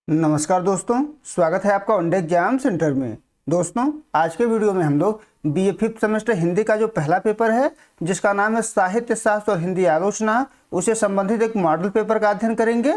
नमस्कार दोस्तों, स्वागत है आपका वनडे एग्जाम सेंटर में। दोस्तों, आज के वीडियो में हम लोग बीए फिफ्थ सेमेस्टर हिंदी का जो पहला पेपर है जिसका नाम है साहित्य शास्त्र और हिंदी आलोचना, उसे संबंधित एक मॉडल पेपर का अध्ययन करेंगे।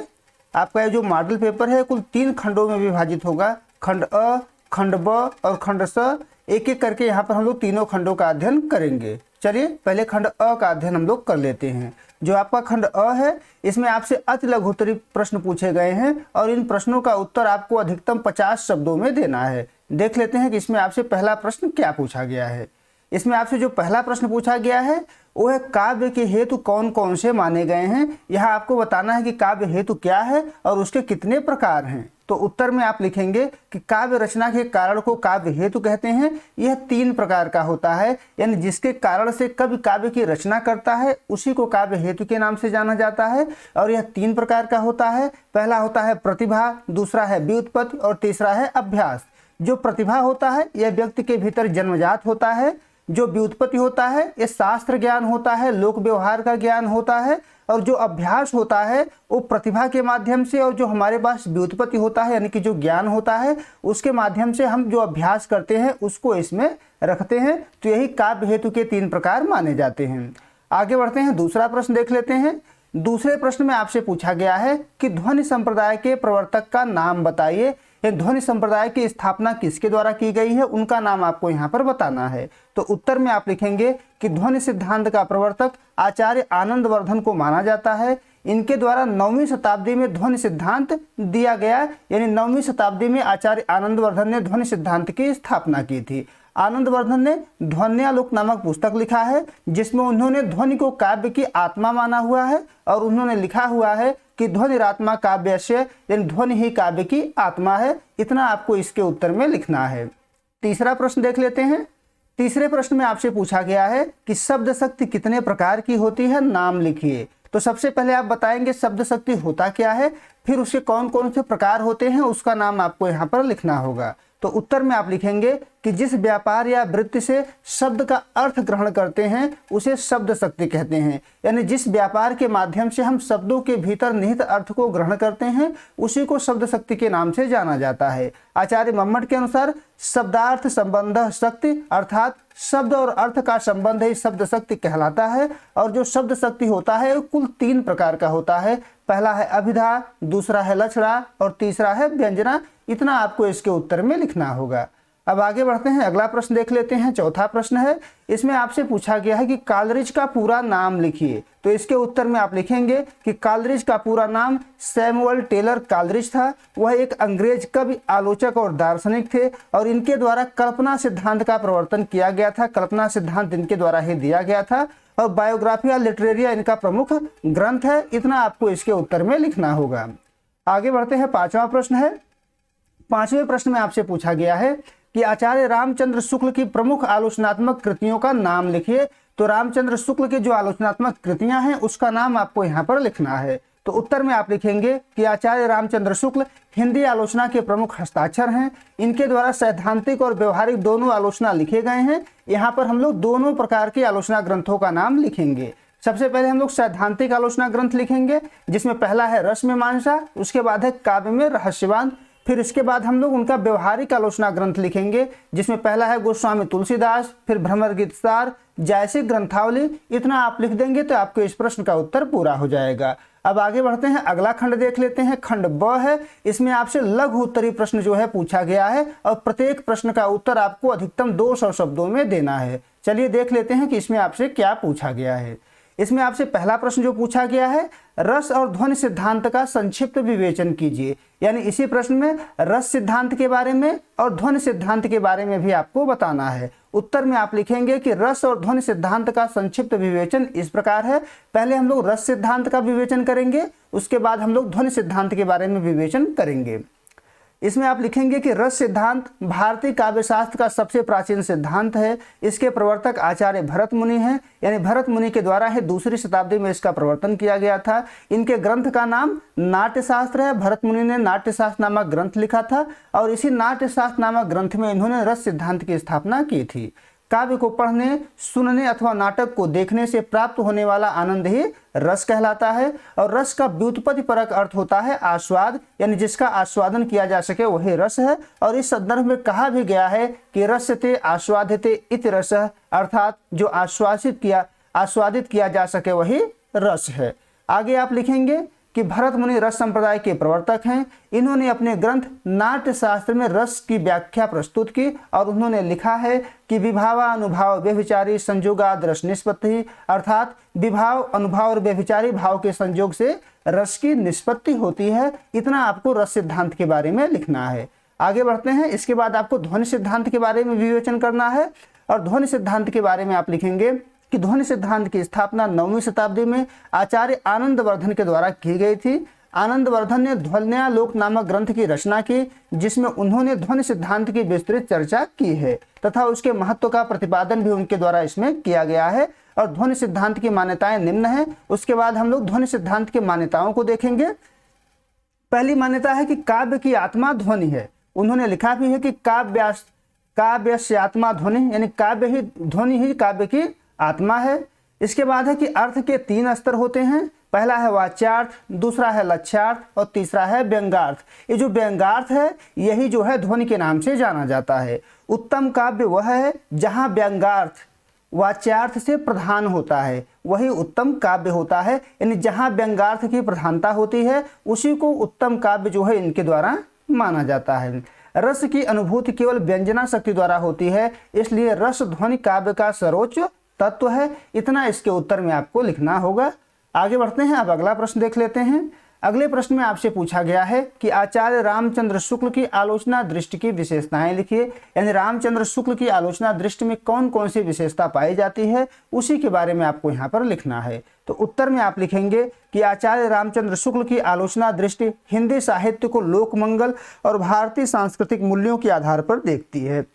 आपका ये जो मॉडल पेपर है कुल 3 खंडों में विभाजित होगा। खंड अ, खंड ब और खंड स। एक एक करके यहाँ पर हम लोग तीनों खंडों का अध्ययन करेंगे। चलिए पहले खंड अ का अध्ययन हम लोग कर लेते हैं। जो आपका खंड अ है इसमें आपसे अति लघुत्तरी प्रश्न पूछे गए हैं और इन प्रश्नों का उत्तर आपको अधिकतम 50 शब्दों में देना है। देख लेते हैं कि इसमें आपसे पहला प्रश्न क्या पूछा गया है। इसमें आपसे जो पहला प्रश्न पूछा गया है वो है काव्य के हेतु कौन कौन से माने गए हैं। यहाँ आपको बताना है कि काव्य हेतु क्या है और उसके कितने प्रकार हैं। तो उत्तर में आप लिखेंगे कि काव्य रचना के कारण को काव्य हेतु कहते हैं। यह 3 प्रकार का होता है, यानी जिसके कारण से कवि काव्य की रचना करता है उसी को काव्य हेतु के नाम से जाना जाता है। और यह 3 प्रकार का होता है। पहला होता है प्रतिभा, दूसरा है व्युत्पत्ति और तीसरा है अभ्यास। जो प्रतिभा होता है यह व्यक्ति के भीतर जन्मजात होता है। जो व्युत्पत्ति होता है यह शास्त्र ज्ञान होता है, लोक व्यवहार का ज्ञान होता है। और जो अभ्यास होता है वो प्रतिभा के माध्यम से, और जो हमारे पास व्युत्पत्ति होता है यानी कि जो ज्ञान होता है उसके माध्यम से हम जो अभ्यास करते हैं उसको इसमें रखते हैं। तो यही काव्य हेतु के 3 प्रकार माने जाते हैं। आगे बढ़ते हैं, दूसरा प्रश्न देख लेते हैं। दूसरे प्रश्न में आपसे पूछा गया है कि ध्वनि संप्रदाय के प्रवर्तक का नाम बताइए। ध्वनि संप्रदाय की स्थापना किसके द्वारा की गई है उनका नाम आपको यहाँ पर बताना है। तो उत्तर में आप लिखेंगे कि ध्वनि सिद्धांत का प्रवर्तक आचार्य आनंदवर्धन को माना जाता है। इनके द्वारा 9वीं शताब्दी में ध्वनि सिद्धांत दिया गया, यानी 9वीं शताब्दी में आचार्य आनंदवर्धन ने ध्वनि सिद्धांत की स्थापना की थी। आनंदवर्धन ने ध्वन्यालोक नामक पुस्तक लिखा है जिसमें उन्होंने ध्वनि को काव्य की आत्मा माना हुआ है और उन्होंने लिखा हुआ है कि ध्वनिरात्मा काव्यस्य, यानी ध्वनि ही काव्य की आत्मा है। इतना आपको इसके उत्तर में लिखना है। तीसरा प्रश्न देख लेते हैं। तीसरे प्रश्न में आपसे पूछा गया है कि शब्द शक्ति कितने प्रकार की होती है, नाम लिखिए। तो सबसे पहले आप बताएंगे शब्द शक्ति होता क्या है, फिर उसके कौन कौन से प्रकार होते हैं उसका नाम आपको यहाँ पर लिखना होगा। तो उत्तर में आप लिखेंगे कि जिस व्यापार या वृत्ति से शब्द का अर्थ ग्रहण करते हैं उसे शब्द शक्ति कहते हैं। यानी जिस व्यापार के माध्यम से हम शब्दों के भीतर निहित अर्थ को ग्रहण करते हैं उसी को शब्द शक्ति के नाम से जाना जाता है। आचार्य मम्मट के अनुसार शब्दार्थ संबंध शक्ति, अर्थात शब्द और अर्थ का संबंध ही शब्द शक्ति कहलाता है। और जो शब्द शक्ति होता है कुल 3 प्रकार का होता है। पहला है अभिधा, दूसरा है लक्षणा और तीसरा है व्यंजना। इतना आपको इसके उत्तर में लिखना होगा। अब आगे बढ़ते हैं, अगला प्रश्न देख लेते हैं। चौथा प्रश्न है, इसमें आपसे पूछा गया है कि कालरिज का पूरा नाम लिखिए। तो इसके उत्तर में आप लिखेंगे कि कालरिज का पूरा नाम सैमुअल टेलर कालरिज था। वह एक अंग्रेज कवि, आलोचक और दार्शनिक थे और इनके द्वारा कल्पना सिद्धांत का प्रवर्तन किया गया था। कल्पना सिद्धांत इनके द्वारा ही दिया गया था और बायोग्राफिया लिटरेरिया इनका प्रमुख ग्रंथ है। इतना आपको इसके उत्तर में लिखना होगा। आगे बढ़ते हैं, 5वां प्रश्न है। 5वें प्रश्न में आपसे पूछा गया है कि आचार्य रामचंद्र शुक्ल की प्रमुख आलोचनात्मक कृतियों का नाम लिखिए। तो रामचंद्र शुक्ल की जो आलोचनात्मक कृतियां हैं उसका नाम आपको यहाँ पर लिखना है। तो उत्तर में आप लिखेंगे कि आचार्य रामचंद्र शुक्ल हिंदी आलोचना के प्रमुख हस्ताक्षर हैं। इनके द्वारा सैद्धांतिक और व्यवहारिक दोनों आलोचना लिखे गए हैं। यहाँ पर हम लोग दोनों प्रकार के आलोचना ग्रंथों का नाम लिखेंगे। सबसे पहले हम लोग सैद्धांतिक आलोचना ग्रंथ लिखेंगे जिसमें पहला है रसमीमांसा, उसके बाद है काव्य में रहस्यवाद। फिर इसके बाद हम लोग उनका व्यवहारिक आलोचना ग्रंथ लिखेंगे जिसमें पहला है गोस्वामी तुलसीदास, फिर भ्रमर गीत सार, जैसी ग्रंथावली। इतना आप लिख देंगे तो आपके इस प्रश्न का उत्तर पूरा हो जाएगा। अब आगे बढ़ते हैं, अगला खंड देख लेते हैं। खंड ब है। इसमें आपसे लघु उत्तरी प्रश्न जो है पूछा गया है और प्रत्येक प्रश्न का उत्तर आपको अधिकतम 200 शब्दों में देना है। चलिए देख लेते हैं कि इसमें आपसे क्या पूछा गया है। इसमें आपसे पहला प्रश्न जो पूछा गया है, रस और ध्वनि सिद्धांत का संक्षिप्त विवेचन कीजिए। यानी इसी प्रश्न में रस सिद्धांत के बारे में और ध्वनि सिद्धांत के बारे में भी आपको बताना है। उत्तर में आप लिखेंगे कि रस और ध्वनि सिद्धांत का संक्षिप्त विवेचन इस प्रकार है। पहले हम लोग रस सिद्धांत का विवेचन करेंगे, उसके बाद हम लोग ध्वनि सिद्धांत के बारे में विवेचन करेंगे। इसमें आप लिखेंगे कि रस सिद्धांत भारतीय काव्यशास्त्र का सबसे प्राचीन सिद्धांत है। इसके प्रवर्तक आचार्य भरत मुनि हैं, यानी भरत मुनि के द्वारा ही 2री शताब्दी में इसका प्रवर्तन किया गया था। इनके ग्रंथ का नाम नाट्यशास्त्र है। भरत मुनि ने नाट्यशास्त्र नामक ग्रंथ लिखा था और इसी नाट्यशास्त्र नामक ग्रंथ में इन्होंने रस सिद्धांत की स्थापना की थी। काव्य को पढ़ने, सुनने अथवा नाटक को देखने से प्राप्त होने वाला आनंद ही रस कहलाता है। और रस का व्युत्पत्ति परक अर्थ होता है आस्वाद, यानी जिसका आस्वादन किया जा सके वही रस है। और इस संदर्भ में कहा भी गया है कि रस्यते आस्वाद्यते इति रसः, अर्थात जो आस्वादित किया जा सके वही रस है। आगे आप लिखेंगे कि भरत मुनि रस संप्रदाय के प्रवर्तक हैं। इन्होंने अपने ग्रंथ नाट्य शास्त्र में रस की व्याख्या प्रस्तुत की और उन्होंने लिखा है कि विभावा अनुभाव व्यभिचारी संयोगाद रस निष्पत्ति, अर्थात विभाव, अनुभाव और व्यभिचारी भाव के संयोग से रस की निष्पत्ति होती है। इतना आपको रस सिद्धांत के बारे में लिखना है। आगे बढ़ते हैं। इसके बाद आपको ध्वनि सिद्धांत के बारे में विवेचन करना है। और ध्वनि सिद्धांत के बारे में आप लिखेंगे कि ध्वनि सिद्धांत की स्थापना 9वीं शताब्दी में आचार्य आनंदवर्धन के द्वारा की गई थी। आनंदवर्धन ने ध्वन्यालोक नामक ग्रंथ की रचना की, जिसमें उन्होंने ध्वनि सिद्धांत की विस्तृत चर्चा की है तथा उसके महत्व का प्रतिपादन भी उनके द्वारा इसमें किया गया है। और ध्वनि सिद्धांत की मान्यताएं निम्न है। उसके बाद हम लोग ध्वनि सिद्धांत की मान्यताओं को देखेंगे। पहली मान्यता है कि काव्य की आत्मा ध्वनि है। उन्होंने लिखा भी है कि काव्य आत्मा ध्वनि, यानी काव्य ही ध्वनि ही काव्य की आत्मा है। इसके बाद है कि अर्थ के 3 स्तर होते हैं। पहला है वाच्यार्थ, दूसरा है लक्ष्यार्थ और तीसरा है व्यंग्यार्थ। ये जो व्यंग्यार्थ है यही जो है ध्वनि के नाम से जाना जाता है। उत्तम काव्य वह है जहाँ व्यंग्यार्थ वाच्यार्थ से प्रधान होता है, वही उत्तम काव्य होता है। यानी जहाँ व्यंग्यार्थ की प्रधानता होती है उसी को उत्तम काव्य जो है इनके द्वारा माना जाता है। रस की अनुभूति केवल व्यंजना शक्ति द्वारा होती है, इसलिए रस ध्वनि काव्य का सर्वोच्च तत्व है। इतना इसके उत्तर में आपको लिखना होगा। आगे बढ़ते हैं। अब अगला प्रश्न देख लेते हैं। अगले प्रश्न में आपसे पूछा गया है कि आचार्य रामचंद्र शुक्ल की आलोचना दृष्टि की विशेषताएं लिखिए। यानी रामचंद्र शुक्ल की आलोचना दृष्टि में कौन कौन सी विशेषता पाई जाती है उसी के बारे में आपको यहाँ पर लिखना है। तो उत्तर में आप लिखेंगे कि आचार्य रामचंद्र शुक्ल की आलोचना दृष्टि हिंदी साहित्य को लोकमंगल और भारतीय सांस्कृतिक मूल्यों के आधार पर देखती है।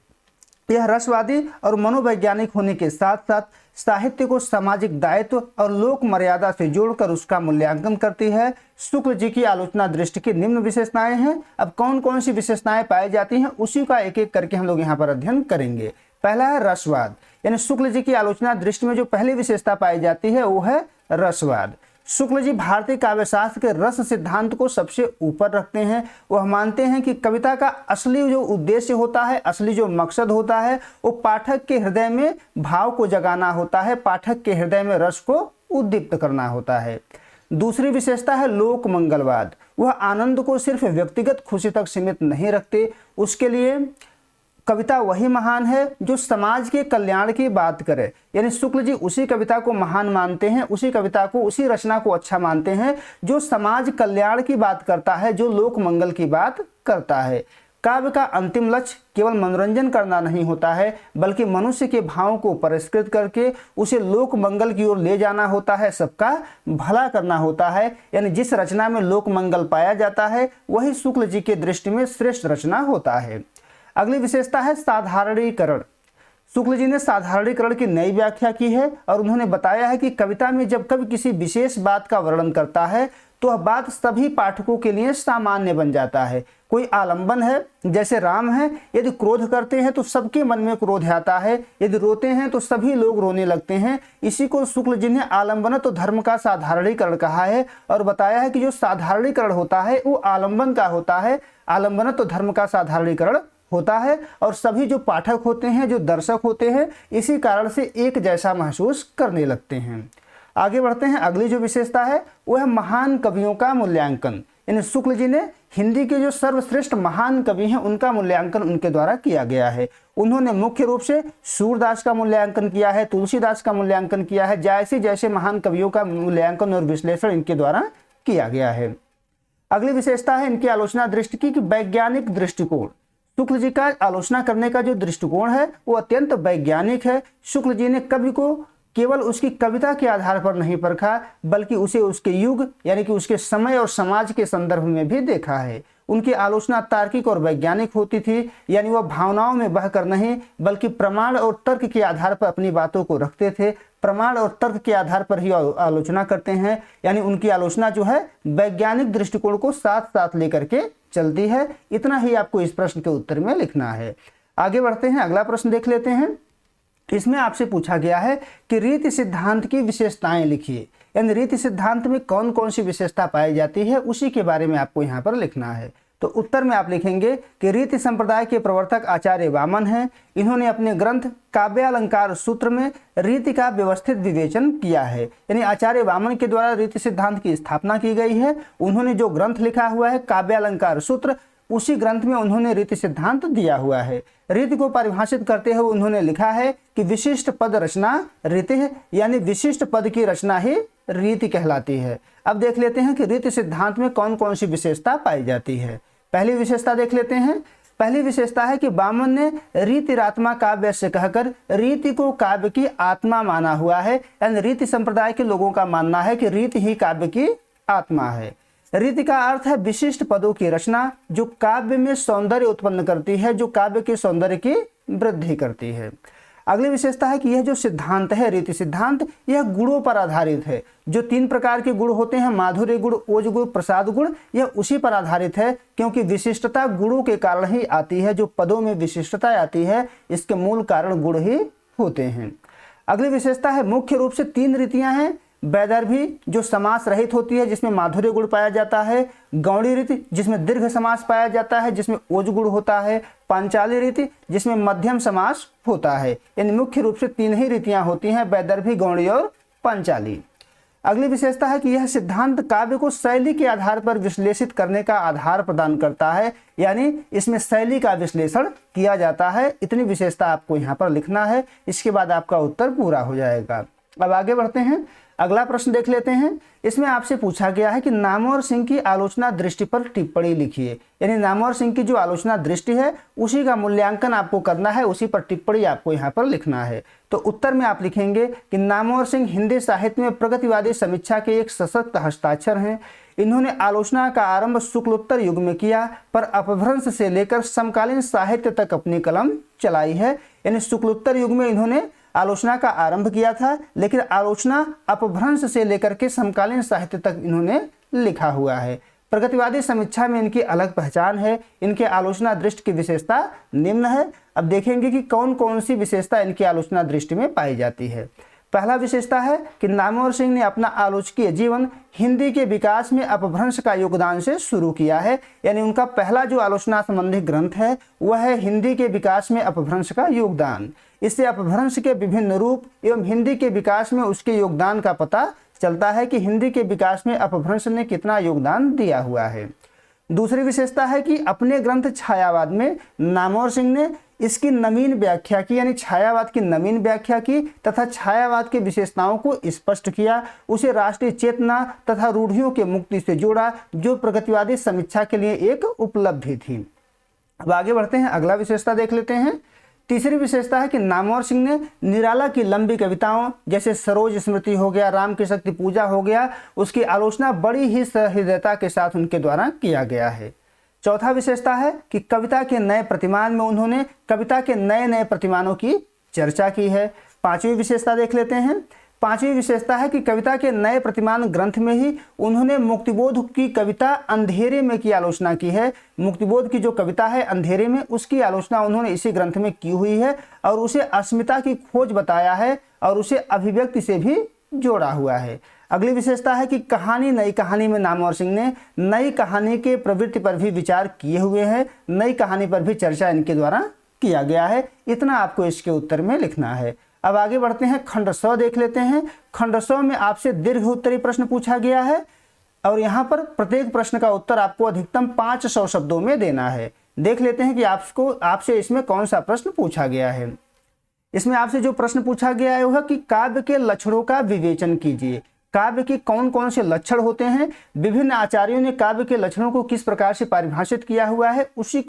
यह रसवादी और मनोवैज्ञानिक होने के साथ साथ साहित्य को सामाजिक दायित्व और लोक मर्यादा से जोड़कर उसका मूल्यांकन करती है। शुक्ल जी की आलोचना दृष्टि की निम्न विशेषताएं हैं। अब कौन कौन सी विशेषताएं पाई जाती हैं उसी का एक एक करके हम लोग यहाँ पर अध्ययन करेंगे। पहला है रसवाद, यानी शुक्ल जी की आलोचना दृष्टि में जो पहली विशेषता पाई जाती है वो है रसवाद। शुक्ल जी भारतीय काव्यशास्त्र के रस सिद्धांत को सबसे ऊपर रखते हैं। वह मानते हैं कि कविता का असली जो उद्देश्य होता है, असली जो मकसद होता है वो पाठक के हृदय में भाव को जगाना होता है, पाठक के हृदय में रस को उद्दीप्त करना होता है। दूसरी विशेषता है लोक मंगलवाद। वह आनंद को सिर्फ व्यक्तिगत खुशी तक सीमित नहीं रखते, उसके लिए कविता वही महान है जो समाज के कल्याण की बात करे। यानी शुक्ल जी उसी कविता को महान मानते हैं, उसी कविता को, उसी रचना को अच्छा मानते हैं जो समाज कल्याण की बात करता है, जो लोक मंगल की बात करता है। काव्य का अंतिम लक्ष्य केवल मनोरंजन करना नहीं होता है, बल्कि मनुष्य के भावों को परिष्कृत करके उसे लोक मंगल की ओर ले जाना होता है, सबका भला करना होता है। यानी जिस रचना में लोक मंगल पाया जाता है वही शुक्ल जी के दृष्टि में श्रेष्ठ रचना होता है। अगली विशेषता है साधारणीकरण। शुक्ल जी ने साधारणीकरण की नई व्याख्या की है और उन्होंने बताया है कि कविता में जब कवि किसी विशेष बात का वर्णन करता है तो वह बात सभी पाठकों के लिए सामान्य बन जाता है। कोई आलंबन है, जैसे राम है, यदि क्रोध करते हैं तो सबके मन में क्रोध आता है, यदि रोते हैं तो सभी लोग रोने लगते हैं। इसी को शुक्ल जी ने आलंबन तो धर्म का साधारणीकरण कहा है और बताया है कि जो साधारणीकरण होता है वो आलंबन का होता है, आलंबन तो धर्म का साधारणीकरण होता है और सभी जो पाठक होते हैं, जो दर्शक होते हैं, इसी कारण से एक जैसा महसूस करने लगते हैं। आगे बढ़ते हैं। अगली जो विशेषता है वो है महान कवियों का मूल्यांकन। यानी शुक्ल जी ने हिंदी के जो सर्वश्रेष्ठ महान कवि हैं उनका मूल्यांकन उनके द्वारा किया गया है। उन्होंने मुख्य रूप से सूरदास का मूल्यांकन किया है, तुलसीदास का मूल्यांकन किया है, जैसे जैसे महान कवियों का मूल्यांकन और विश्लेषण इनके द्वारा किया गया है। अगली विशेषता है इनकी आलोचना दृष्टि की वैज्ञानिक दृष्टिकोण। शुक्ल जी का आलोचना करने का जो दृष्टिकोण है वो अत्यंत वैज्ञानिक है। शुक्ल जी ने कवि को केवल उसकी कविता के आधार पर नहीं परखा, बल्कि उसे उसके युग यानी कि उसके समय और समाज के संदर्भ में भी देखा है। उनकी आलोचना तार्किक और वैज्ञानिक होती थी, यानी वह भावनाओं में बहकर नहीं बल्कि प्रमाण और तर्क के आधार पर अपनी बातों को रखते थे। प्रमाण और तर्क के आधार पर ही आलोचना करते हैं, यानी उनकी आलोचना जो है वैज्ञानिक दृष्टिकोण को साथ साथ लेकर के चलती है। इतना ही आपको इस प्रश्न के उत्तर में लिखना है। आगे बढ़ते हैं, अगला प्रश्न देख लेते हैं। इसमें आपसे पूछा गया है कि रीति सिद्धांत की विशेषताएं लिखिए, यानी रीति सिद्धांत में कौन कौन सी विशेषता पाई जाती है उसी के बारे में आपको यहाँ पर लिखना है। तो उत्तर में आप लिखेंगे कि रीति संप्रदाय के प्रवर्तक आचार्य वामन हैं। इन्होंने अपने ग्रंथ काव्यालंकार सूत्र में रीति का व्यवस्थित विवेचन किया है, यानी आचार्य वामन के द्वारा रीति सिद्धांत की स्थापना की गई है। उन्होंने जो ग्रंथ लिखा हुआ है काव्यालंकार सूत्र, उसी ग्रंथ में उन्होंने रीति सिद्धांत दिया हुआ है। रीति को परिभाषित करते हुए उन्होंने लिखा है कि विशिष्ट पद रचना रीति है, यानी विशिष्ट पद की रचना ही रीति कहलाती है। अब देख लेते हैं कि रीति सिद्धांत में कौन कौन सी विशेषता पाई जाती है। पहली विशेषता देख लेते हैं। पहली विशेषता है कि वामन ने रीतिरात्मा काव्य से कहकर रीति को काव्य की आत्मा माना हुआ है, यानी रीति संप्रदाय के लोगों का मानना है कि रीति ही काव्य की आत्मा है। रीति का अर्थ है विशिष्ट पदों की रचना जो काव्य में सौंदर्य उत्पन्न करती है, जो काव्य के सौंदर्य की वृद्धि करती है। अगली विशेषता है कि यह जो सिद्धांत है रीति सिद्धांत, यह गुणों पर आधारित है। जो 3 प्रकार के गुण होते हैं, माधुर्य गुण, ओज गुण, प्रसाद गुण, यह उसी पर आधारित है, क्योंकि विशिष्टता गुणों के कारण ही आती है। जो पदों में विशिष्टता आती है इसके मूल कारण गुण ही होते हैं। अगली विशेषता है मुख्य रूप से 3 रीतियां हैं। वैदर्भी जो समास रहित होती है जिसमें माधुर्य गुण पाया जाता है, गौड़ी रीति जिसमें दीर्घ समास पाया जाता है जिसमें ओज गुण होता है, पांचाली रीति जिसमें मध्यम समास होता है। यानी मुख्य रूप से 3 ही रीतियां होती हैं, वैदर्भी, गौड़ी और पांचाली। अगली विशेषता है कि यह सिद्धांत काव्य को शैली के आधार पर विश्लेषित करने का आधार प्रदान करता है, यानी इसमें शैली का विश्लेषण किया जाता है। इतनी विशेषता आपको यहाँ पर लिखना है, इसके बाद आपका उत्तर पूरा हो जाएगा। अब आगे बढ़ते हैं, अगला प्रश्न देख लेते हैं। इसमें आपसे पूछा गया है कि नामवर सिंह की आलोचना दृष्टि पर टिप्पणी लिखिए, यानी नामवर सिंह की जो आलोचना दृष्टि है उसी का मूल्यांकन आपको करना है, उसी पर टिप्पणी आपको यहाँ पर लिखना है। तो उत्तर में आप लिखेंगे कि नामवर सिंह हिंदी साहित्य में प्रगतिवादी समीक्षा के एक सशक्त हस्ताक्षर हैं। इन्होंने आलोचना का आरंभ शुक्लोत्तर युग में किया, पर अपभ्रंश से लेकर समकालीन साहित्य तक अपनी कलम चलाई है। यानी शुक्लोत्तर युग में इन्होंने आलोचना का आरंभ किया था, लेकिन आलोचना अपभ्रंश से लेकर के समकालीन साहित्य तक इन्होंने लिखा हुआ है। प्रगतिवादी समीक्षा में इनकी अलग पहचान है। इनके आलोचना दृष्टि की विशेषता निम्न है। अब देखेंगे कि कौन कौन सी विशेषता इनकी आलोचना दृष्टि में पाई जाती है। पहला विशेषता है कि नामवर सिंह ने अपना आलोचकीय जीवन हिंदी के विकास में अपभ्रंश का योगदान से शुरू किया है, यानी उनका पहला जो आलोचना संबंधी ग्रंथ है वह है हिंदी के विकास में अपभ्रंश का योगदान। इससे अपभ्रंश के विभिन्न रूप एवं हिंदी के विकास में उसके योगदान का पता चलता है कि हिंदी के विकास में अपभ्रंश ने कितना योगदान दिया हुआ है। दूसरी विशेषता है कि अपने ग्रंथ छायावाद में नामवर सिंह ने इसकी नवीन व्याख्या की, यानी छायावाद की नवीन व्याख्या की तथा छायावाद की विशेषताओं को स्पष्ट किया, उसे राष्ट्रीय चेतना तथा रूढ़ियों के मुक्ति से जोड़ा, जो प्रगतिवादी समीक्षा के लिए एक उपलब्धि थी। अब आगे बढ़ते हैं, अगला विशेषता देख लेते हैं। तीसरी विशेषता है कि नामवर सिंह ने निराला की लंबी कविताओं जैसे सरोज स्मृति हो गया, राम की शक्ति पूजा हो गया, उसकी आलोचना बड़ी ही सहृदयता के साथ उनके द्वारा किया गया है। चौथा विशेषता है कि कविता के नए प्रतिमान में उन्होंने कविता के नए नए प्रतिमानों की चर्चा की है। पांचवी विशेषता देख लेते हैं। पांचवी विशेषता है कि कविता के नए प्रतिमान ग्रंथ में ही उन्होंने मुक्तिबोध की कविता अंधेरे में की आलोचना की है। मुक्तिबोध की जो कविता है अंधेरे में, उसकी आलोचना उन्होंने इसी ग्रंथ में की हुई है और उसे अस्मिता की खोज बताया है और उसे अभिव्यक्ति से भी जोड़ा हुआ है। अगली विशेषता है कि कहानी नई कहानी में नामवर सिंह ने नई कहानी के प्रवृत्ति पर भी विचार किए हुए हैं, नई कहानी पर भी चर्चा इनके द्वारा किया गया है। इतना आपको इसके उत्तर में लिखना है। अब आगे बढ़ते हैं, खंड 100 देख लेते हैं। खंड 100 में आपसे दीर्घ उत्तरीय प्रश्न पूछा गया है और यहाँ पर प्रत्येक प्रश्न का उत्तर आपको अधिकतम 500 शब्दों में देना है। देख लेते हैं कि आपसे इसमें कौन सा प्रश्न पूछा गया है। इसमें आपसे जो प्रश्न पूछा गया है वह कि काव्य के लक्षणों का विवेचन कीजिए। काव्य के कौन कौन से लक्षण होते हैं, विभिन्न आचार्यों ने काव्य के लक्षणों को किस प्रकार से परिभाषित किया हुआ है, उसी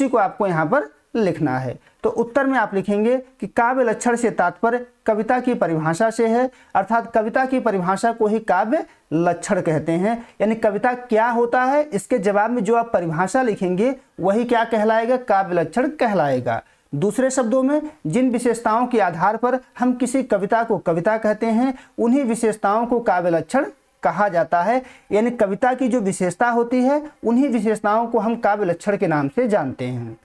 को आपको यहाँ पर लिखना है। तो उत्तर में आप लिखेंगे कि काव्य लक्षण से तात्पर्य कविता की परिभाषा से है, अर्थात कविता की परिभाषा को ही काव्य लक्षण कहते हैं। यानी कविता क्या होता है, इसके जवाब में जो आप परिभाषा लिखेंगे वही क्या कहलाएगा, काव्य लक्षण कहलाएगा। दूसरे शब्दों में जिन विशेषताओं के आधार पर हम किसी कविता को कविता कहते हैं, उन्हीं विशेषताओं को काव्य लक्षण कहा जाता है। यानी कविता की जो विशेषता होती है उन्हीं विशेषताओं को हम काव्य लक्षण के नाम से जानते हैं।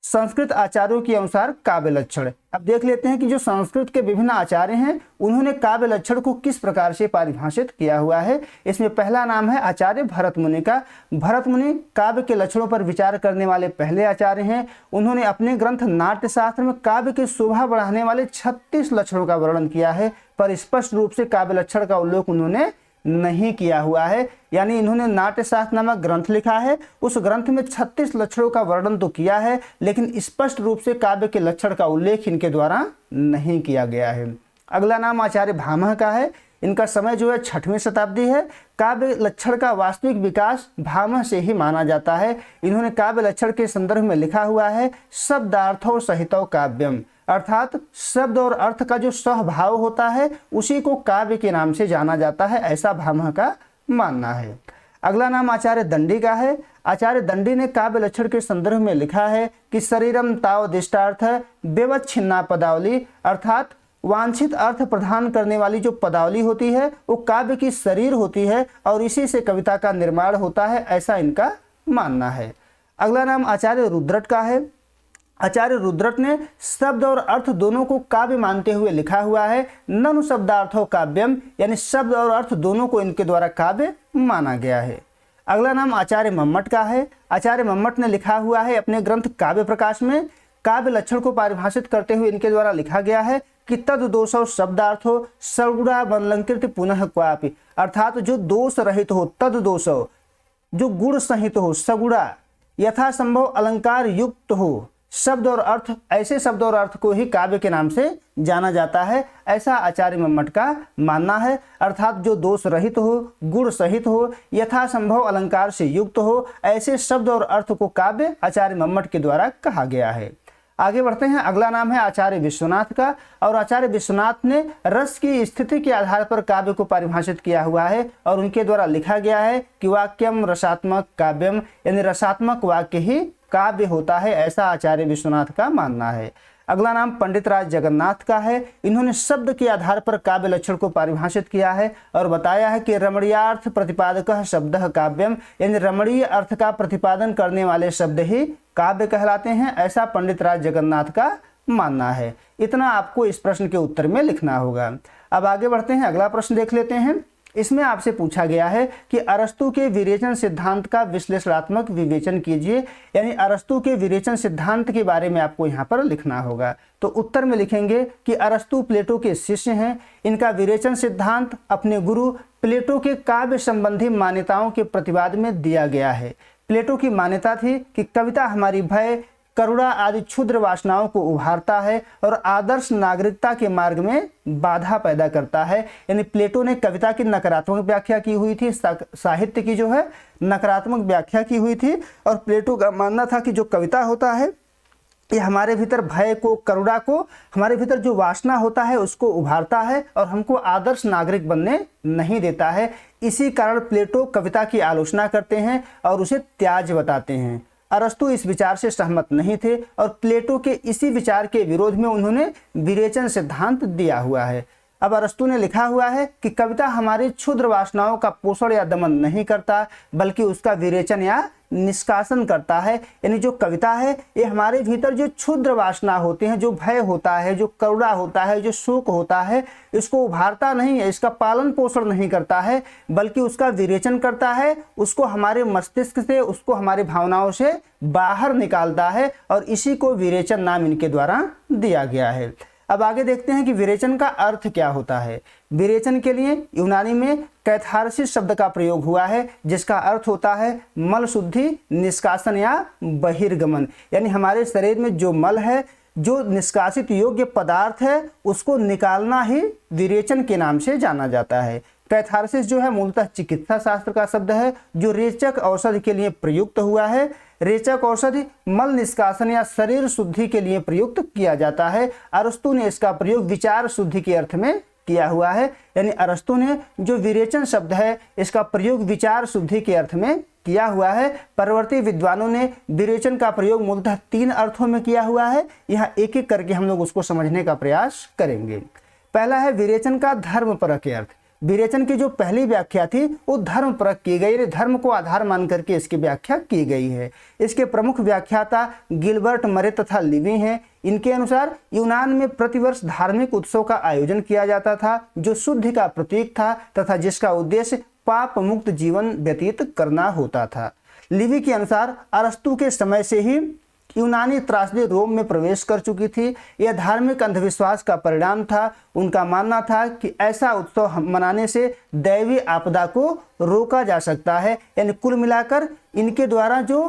संस्कृत आचार्यों के अनुसार काव्य लक्षण। अब देख लेते हैं कि जो संस्कृत के विभिन्न आचार्य हैं उन्होंने काव्य लक्षण को किस प्रकार से परिभाषित किया हुआ है। इसमें पहला नाम है आचार्य भरत मुनि का। भरत मुनि काव्य के लक्षणों पर विचार करने वाले पहले आचार्य हैं। उन्होंने अपने ग्रंथ नाट्यशास्त्र में काव्य की शोभा बढ़ाने वाले 36 लक्षणों का वर्णन किया है, पर स्पष्ट रूप से काव्य लक्षण का उल्लेख उन्होंने नहीं किया हुआ है। यानी इन्होंने नाट्यशास्त्र नामक ग्रंथ लिखा है, उस ग्रंथ में 36 लक्षणों का वर्णन तो किया है, लेकिन स्पष्ट रूप से काव्य के लक्षण का उल्लेख इनके द्वारा नहीं किया गया है। अगला नाम आचार्य भामह का है। इनका समय जो है 6वीं शताब्दी है। काव्य लक्षण का वास्तविक विकास भामह से ही माना जाता है। इन्होंने काव्य लक्षण के संदर्भ में लिखा हुआ है शब्दार्थो सहितो काव्यम, अर्थात शब्द और अर्थ का जो सहभाव होता है उसी को काव्य के नाम से जाना जाता है, ऐसा भामह का मानना है। अगला नाम आचार्य दंडी का है। आचार्य दंडी ने काव्य लक्षण के संदर्भ में लिखा है कि शरीरम ताव दिष्टार्थ व्यवच्छिन्ना पदावली, अर्थात वांछित अर्थ प्रदान करने वाली जो पदावली होती है वो काव्य की शरीर होती है और इसी से कविता का निर्माण होता है, ऐसा इनका मानना है। अगला नाम आचार्य रुद्रट का है। आचार्य रुद्रट ने शब्द और अर्थ दोनों को काव्य मानते हुए लिखा हुआ है ननु शब्दार्थो काव्यम, यानी शब्द और अर्थ दोनों को इनके द्वारा काव्य माना गया है। अगला नाम आचार्य मम्मट का है। आचार्य मम्मट ने लिखा हुआ है अपने ग्रंथ काव्य प्रकाश में काव्य लक्षण को परिभाषित करते हुए इनके द्वारा लिखा गया है कि तद दोषो शब्दार्थो सगुड़ा वनलंकृत पुनः क्वापि, अर्थात जो दोष रहित हो, तद दोषो जो गुण सहित हो, सगुड़ा यथासंभव अलंकार युक्त हो, शब्द और अर्थ, ऐसे शब्द और अर्थ को ही काव्य के नाम से जाना जाता है, ऐसा आचार्य मम्मट का मानना है। अर्थात जो दोष रहित हो, गुण सहित हो, यथासंभव अलंकार से युक्त हो, ऐसे शब्द और अर्थ को काव्य आचार्य मम्मट के द्वारा कहा गया है। आगे बढ़ते हैं। अगला नाम है आचार्य विश्वनाथ का, और आचार्य विश्वनाथ ने रस की स्थिति के आधार पर काव्य को परिभाषित किया हुआ है और उनके द्वारा लिखा गया है कि वाक्यम रसात्मक काव्यम, यानी रसात्मक वाक्य ही काव्य होता है, ऐसा आचार्य विश्वनाथ का मानना है। अगला नाम पंडित राज जगन्नाथ का है। इन्होंने शब्द के आधार पर काव्य लक्षण को परिभाषित किया है और बताया है कि रमणीयार्थ प्रतिपादक शब्द काव्यम, यानी रमणीय अर्थ का प्रतिपादन करने वाले शब्द ही काव्य कहलाते हैं, ऐसा पंडित राज जगन्नाथ का मानना है। इतना आपको इस प्रश्न के उत्तर में लिखना होगा। अब आगे बढ़ते हैं, अगला प्रश्न देख लेते हैं। इसमें आपसे पूछा गया है कि अरस्तु के विरेचन सिद्धांत का विश्लेषणात्मक विवेचन कीजिए, यानी अरस्तु के विरेचन सिद्धांत के बारे में आपको यहाँ पर लिखना होगा। तो उत्तर में लिखेंगे कि अरस्तु प्लेटो के शिष्य हैं। इनका विरेचन सिद्धांत अपने गुरु प्लेटो के काव्य संबंधी मान्यताओं के प्रतिवाद में दिया गया है। प्लेटो की मान्यता थी कि कविता हमारी भय, करुणा आदि क्षुद्र वासनाओं को उभारता है और आदर्श नागरिकता के मार्ग में बाधा पैदा करता है। यानी प्लेटो ने कविता की नकारात्मक व्याख्या की हुई थी, साहित्य की जो है नकारात्मक व्याख्या की हुई थी, और प्लेटो का मानना था कि जो कविता होता है ये हमारे भीतर भय को, करुणा को, हमारे भीतर जो वासना होता है उसको उभारता है और हमको आदर्श नागरिक बनने नहीं देता है। इसी कारण प्लेटो कविता की आलोचना करते हैं और उसे त्याज्य बताते हैं। अरस्तु इस विचार से सहमत नहीं थे और प्लेटो के इसी विचार के विरोध में उन्होंने विरेचन सिद्धांत दिया हुआ है। अब अरस्तु ने लिखा हुआ है कि कविता हमारी क्षुद्र वासनाओं का पोषण या दमन नहीं करता, बल्कि उसका विरेचन या निष्कासन करता है। यानी जो कविता है ये हमारे भीतर जो क्षुद्र वासना होती हैं, जो भय होता है, जो करुणा होता है, जो शोक होता है, इसको उभारता नहीं है, इसका पालन पोषण नहीं करता है, बल्कि उसका विरेचन करता है, उसको हमारे मस्तिष्क से, उसको हमारी भावनाओं से बाहर निकालता है, और इसी को विरेचन नाम इनके द्वारा दिया गया है। अब आगे देखते हैं कि विरेचन का अर्थ क्या होता है। विरेचन के लिए यूनानी में कैथारसिस शब्द का प्रयोग हुआ है, जिसका अर्थ होता है मल शुद्धि, निष्कासन या बहिर्गमन। यानी हमारे शरीर में जो मल है, जो निष्कासित योग्य पदार्थ है, उसको निकालना ही विरेचन के नाम से जाना जाता है। कैथारसिस जो है मूलतः चिकित्सा शास्त्र का शब्द है, जो रेचक औषधि के लिए प्रयुक्त हुआ है। रेचक औषधि मल निष्कासन या शरीर शुद्धि के लिए प्रयुक्त किया जाता है। अरस्तु ने इसका प्रयोग विचार शुद्धि के अर्थ में किया हुआ है। यानी अरस्तु ने जो विरेचन शब्द है इसका प्रयोग विचार शुद्धि के अर्थ में किया हुआ है। परवर्ती विद्वानों ने विरेचन का प्रयोग मूलतः 3 अर्थों में किया हुआ है। यहाँ एक एक करके हम लोग उसको समझने का प्रयास करेंगे। पहला है विरेचन का धर्मपरक अर्थ। विरेचन की जो पहली व्याख्या थी वो धर्म परक की गई, धर्म को आधार मान करके इसकी व्याख्या की गई है। इसके प्रमुख व्याख्याता गिलबर्ट मरे तथा लिवी हैं। इनके अनुसार यूनान में प्रतिवर्ष धार्मिक उत्सव का आयोजन किया जाता था जो शुद्धि का प्रतीक था तथा जिसका उद्देश्य पाप मुक्त जीवन व्यतीत करना होता था। लिवी के अनुसार अरस्तु के समय से ही यूनानी त्रासदी रोम में प्रवेश कर चुकी थी। यह धार्मिक अंधविश्वास का परिणाम था। उनका मानना था कि ऐसा उत्सव मनाने से दैवी आपदा को रोका जा सकता है। यानी कुल मिलाकर इनके द्वारा जो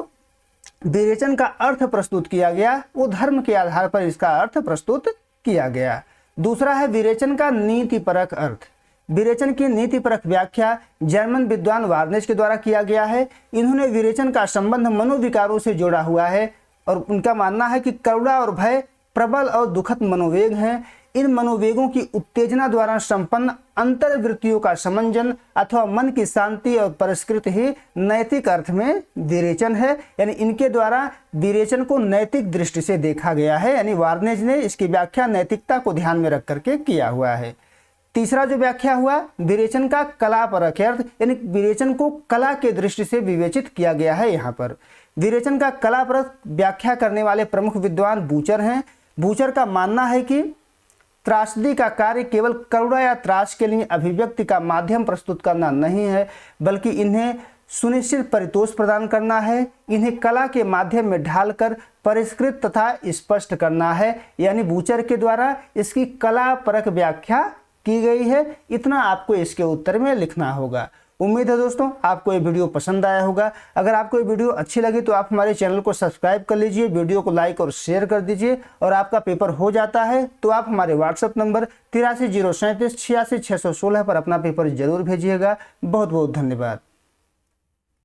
विरेचन का अर्थ प्रस्तुत किया गया वो धर्म के आधार पर इसका अर्थ प्रस्तुत किया गया। दूसरा है विरेचन का नीतिपरक अर्थ। विरेचन की नीतिपरक व्याख्या जर्मन विद्वान वार्नेज के द्वारा किया गया है। इन्होंने विरेचन का संबंध मनोविकारों से जोड़ा हुआ है और उनका मानना है कि करुणा और भय प्रबल और दुखद मनोवेग हैं। इन मनोवेगों की उत्तेजना द्वारा संपन्न अंतर्वृत्तियों का समंजन अथवा मन की शांति और परिष्कृत ही नैतिक अर्थ में विरेचन है। यानी इनके द्वारा विरेचन को नैतिक दृष्टि से देखा गया है। यानी वार्नेज ने इसकी व्याख्या नैतिकता को ध्यान में रख करके किया हुआ है। तीसरा जो व्याख्या हुआ विरेचन का कलापरक अर्थ, यानी विरेचन को कला के दृष्टि से विवेचित किया गया है। यहाँ पर विरेचन का कलापरक व्याख्या करने वाले प्रमुख विद्वान बूचर हैं। बूचर का मानना है कि त्रासदी का कार्य केवल करुणा या त्रास के लिए अभिव्यक्ति का माध्यम प्रस्तुत करना नहीं है, बल्कि इन्हें सुनिश्चित परितोष प्रदान करना है। इन्हें कला के माध्यम में ढालकर परिष्कृत तथा स्पष्ट करना है। यानी बूचर के द्वारा इसकी कलापरक व्याख्या की गई है। इतना आपको इसके उत्तर में लिखना होगा। उम्मीद है दोस्तों आपको ये वीडियो पसंद आया होगा। अगर आपको ये वीडियो अच्छी लगी तो आप हमारे चैनल को सब्सक्राइब कर लीजिए, वीडियो को लाइक और शेयर कर दीजिए। और आपका पेपर हो जाता है तो आप हमारे व्हाट्सएप नंबर 83 037 86 616 पर अपना पेपर जरूर भेजिएगा। बहुत बहुत धन्यवाद।